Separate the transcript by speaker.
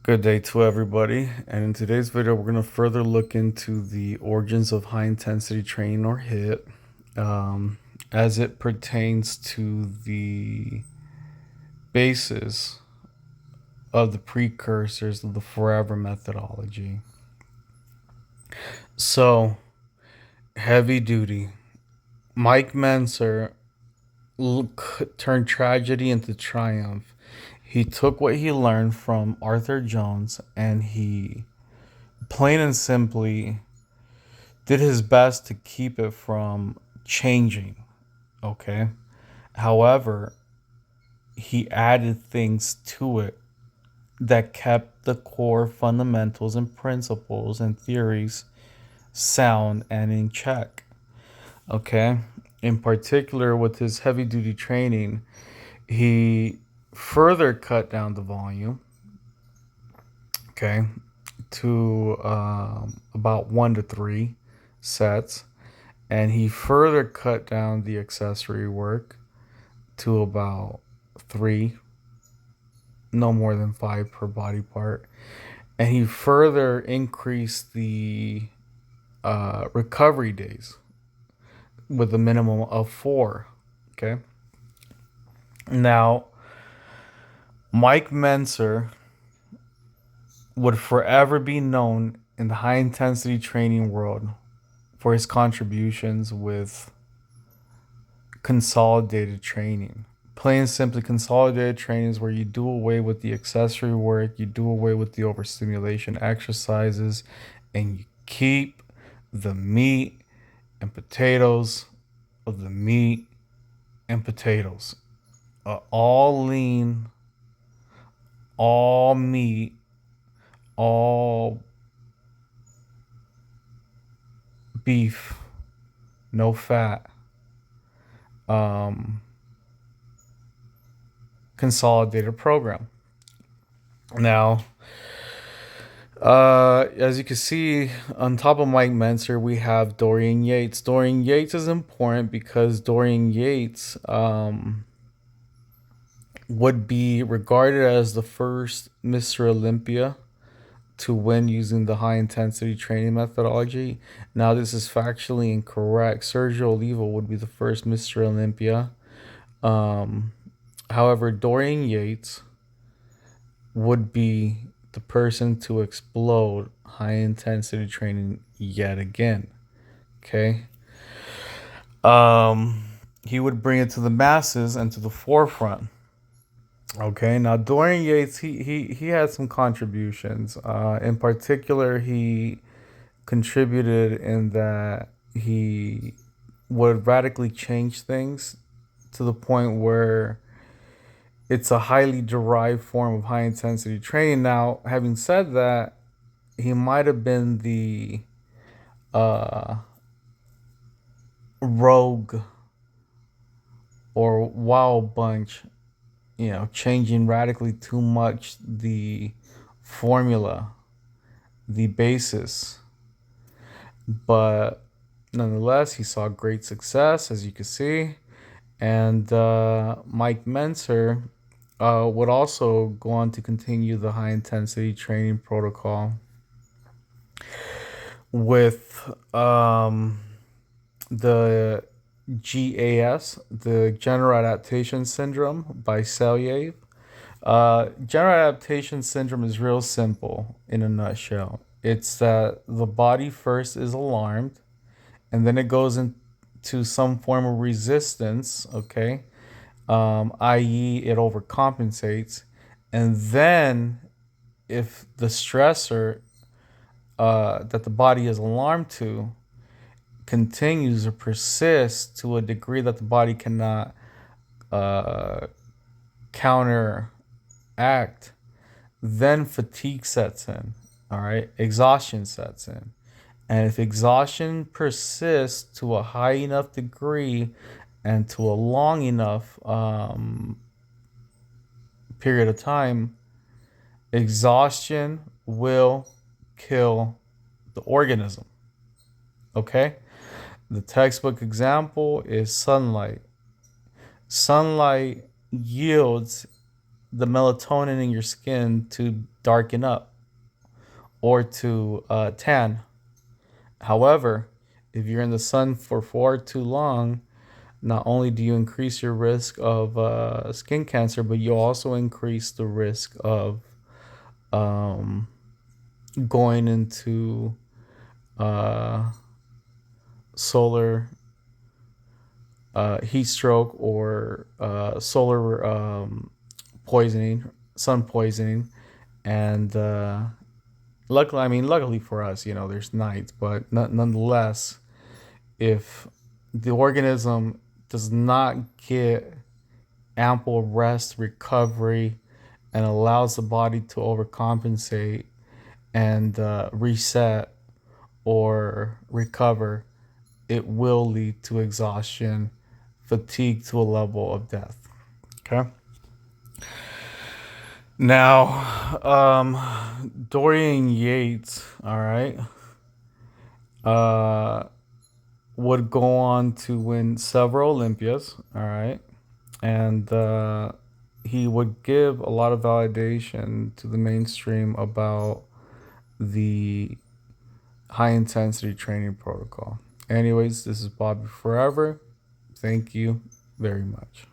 Speaker 1: Good day to everybody. And in today's video, we're going to further look into the origins of high intensity training or HIIT um, as it pertains to the basis of the precursors of the forever methodology. So, heavy duty. Mike Menser turned tragedy into triumph. He took what he learned from Arthur Jones and he plain and simply did his best to keep it from changing. Okay. However, he added things to it that kept the core fundamentals and principles and theories sound and in check. Okay. In particular, with his heavy duty training, he further cut down the volume, okay, to about 1 to 3 sets. And he further cut down the accessory work to about 3, no more than 5 per body part. And he further increased the recovery days with a minimum of 4. Okay. Now, Mike Menser would forever be known in the high intensity training world for his contributions with consolidated training. Plain and simply, consolidated training is where you do away with the accessory work, you do away with the overstimulation exercises, and you keep the meat and potatoes of the meat and potatoes. All lean, all meat, all beef, no fat. Um, Consolidated program. Now, as you can see, on top of Mike Menser, we have Dorian Yates. Dorian Yates is important because Dorian Yates would be regarded as the first Mr. Olympia to win using the high intensity training methodology. Now, this is factually incorrect. Sergio Oliva would be the first Mr. Olympia. Um, However, Dorian Yates would be the person to explode high intensity training yet again. Okay. Um, he would bring it to the masses and to the forefront. Okay. Now, Dorian Yates, he had some contributions. In particular, he contributed in that he would radically change things to the point where it's a highly derived form of high intensity training. Now, having said that, he might have been the uh, rogue or wild bunch, changing radically too much the formula, the basis. But nonetheless, he saw great success, as you can see. And Mike Menser would also go on to continue the high intensity training protocol with the GAS, the General Adaptation Syndrome by Selyev. General Adaptation Syndrome is real simple in a nutshell. It's that the body first is alarmed and then it goes into some form of resistance, okay? I.e., it overcompensates. And then, if the stressor that the body is alarmed to continues or persists to a degree that the body cannot uh, counteract, then fatigue sets in. All right, exhaustion sets in. And if exhaustion persists to a high enough degree and to a long enough period of time, exhaustion will kill the organism. Okay? The textbook example is sunlight. Sunlight yields the melatonin in your skin to darken up or to tan. However, if you're in the sun for far too long, not only do you increase your risk of skin cancer, but you also increase the risk of um, going into uh, solar heat stroke or solar poisoning, sun poisoning, and luckily for us, there's nights, but nonetheless, if the organism does not get ample rest, recovery, and allows the body to overcompensate and reset or recover, it will lead to exhaustion, fatigue to a level of death. Okay. Now, Dorian Yates, all right, uh, would go on to win several Olympias, all right, and he would give a lot of validation to the mainstream about the high intensity training protocol. Anyways, this is Bobby Forever. Thank you very much.